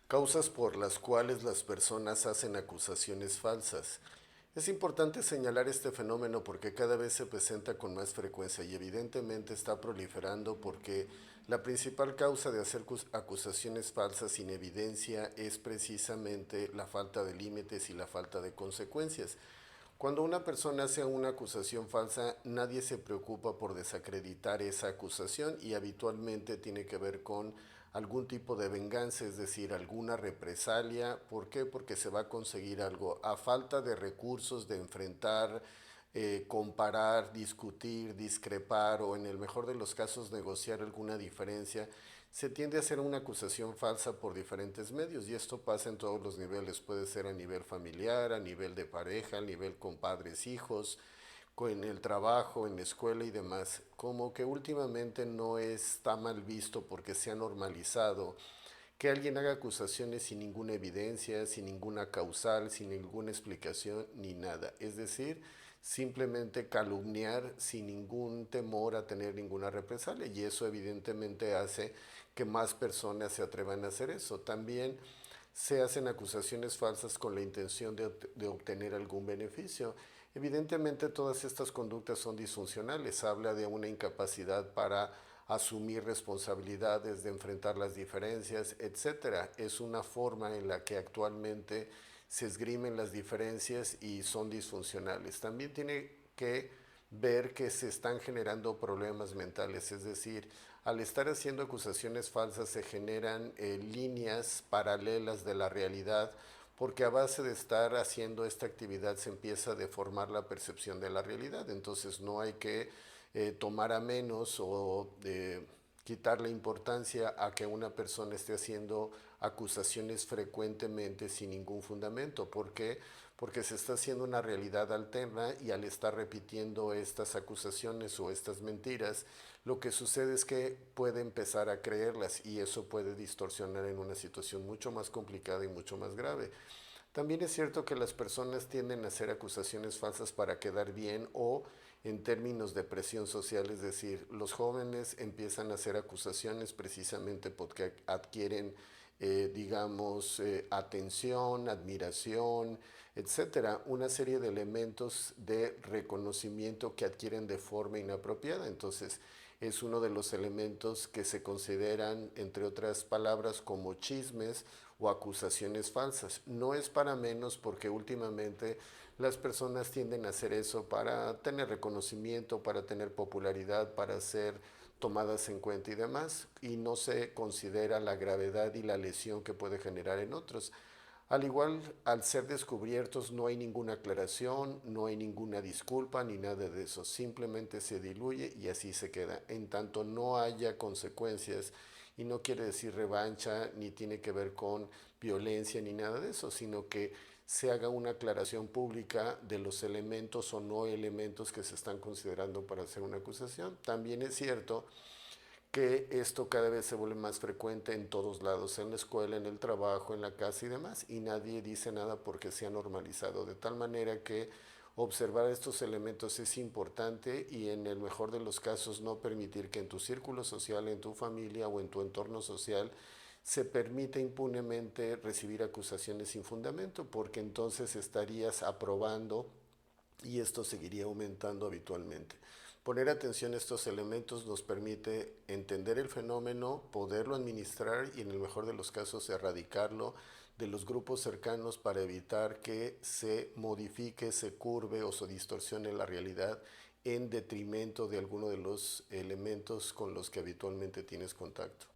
Causas por las cuales las personas hacen acusaciones falsas. Es importante señalar este fenómeno porque cada vez se presenta con más frecuencia y evidentemente está proliferando porque la principal causa de hacer acusaciones falsas sin evidencia es precisamente la falta de límites y la falta de consecuencias. Cuando una persona hace una acusación falsa, nadie se preocupa por desacreditar esa acusación y habitualmente tiene que ver con algún tipo de venganza, es decir, alguna represalia. ¿Por qué? Porque se va a conseguir algo. A falta de recursos de enfrentar, comparar, discutir, discrepar o en el mejor de los casos negociar alguna diferencia, se tiende a hacer una acusación falsa por diferentes medios y esto pasa en todos los niveles. Puede ser a nivel familiar, a nivel de pareja, a nivel con padres, hijos, en el trabajo, en la escuela y demás. Como que últimamente no está mal visto porque se ha normalizado que alguien haga acusaciones sin ninguna evidencia, sin ninguna causal, sin ninguna explicación ni nada. Es decir, simplemente calumniar sin ningún temor a tener ninguna represalia y eso evidentemente hace que más personas se atrevan a hacer eso. También se hacen acusaciones falsas con la intención de obtener algún beneficio. Evidentemente todas estas conductas son disfuncionales, habla de una incapacidad para asumir responsabilidades, de enfrentar las diferencias, etcétera. Es una forma en la que actualmente se esgrimen las diferencias y son disfuncionales. También tiene que ver que se están generando problemas mentales, es decir, al estar haciendo acusaciones falsas se generan líneas paralelas de la realidad porque a base de estar haciendo esta actividad se empieza a deformar la percepción de la realidad. Entonces no hay que tomar a menos o quitarle importancia a que una persona esté haciendo acusaciones frecuentemente sin ningún fundamento. ¿Por qué? Porque se está haciendo una realidad alterna y al estar repitiendo estas acusaciones o estas mentiras, lo que sucede es que puede empezar a creerlas y eso puede distorsionar en una situación mucho más complicada y mucho más grave. También es cierto que las personas tienden a hacer acusaciones falsas para quedar bien o en términos de presión social, es decir, los jóvenes empiezan a hacer acusaciones precisamente porque adquieren, digamos, atención, admiración, etcétera, una serie de elementos de reconocimiento que adquieren de forma inapropiada. Entonces, es uno de los elementos que se consideran, entre otras palabras, como chismes o acusaciones falsas. No es para menos porque últimamente las personas tienden a hacer eso para tener reconocimiento, para tener popularidad, para ser tomadas en cuenta y demás, y no se considera la gravedad y la lesión que puede generar en otros. Al igual, al ser descubiertos no hay ninguna aclaración, no hay ninguna disculpa ni nada de eso, simplemente se diluye y así se queda. En tanto no haya consecuencias, y no quiere decir revancha, ni tiene que ver con violencia ni nada de eso, sino que se haga una aclaración pública de los elementos o no elementos que se están considerando para hacer una acusación. También es cierto que esto cada vez se vuelve más frecuente en todos lados, en la escuela, en el trabajo, en la casa y demás, y nadie dice nada porque se ha normalizado, de tal manera que observar estos elementos es importante y en el mejor de los casos no permitir que en tu círculo social, en tu familia o en tu entorno social se permite impunemente recibir acusaciones sin fundamento, porque entonces estarías aprobando y esto seguiría aumentando habitualmente. Poner atención a estos elementos nos permite entender el fenómeno, poderlo administrar y en el mejor de los casos erradicarlo de los grupos cercanos para evitar que se modifique, se curve o se distorsione la realidad en detrimento de alguno de los elementos con los que habitualmente tienes contacto.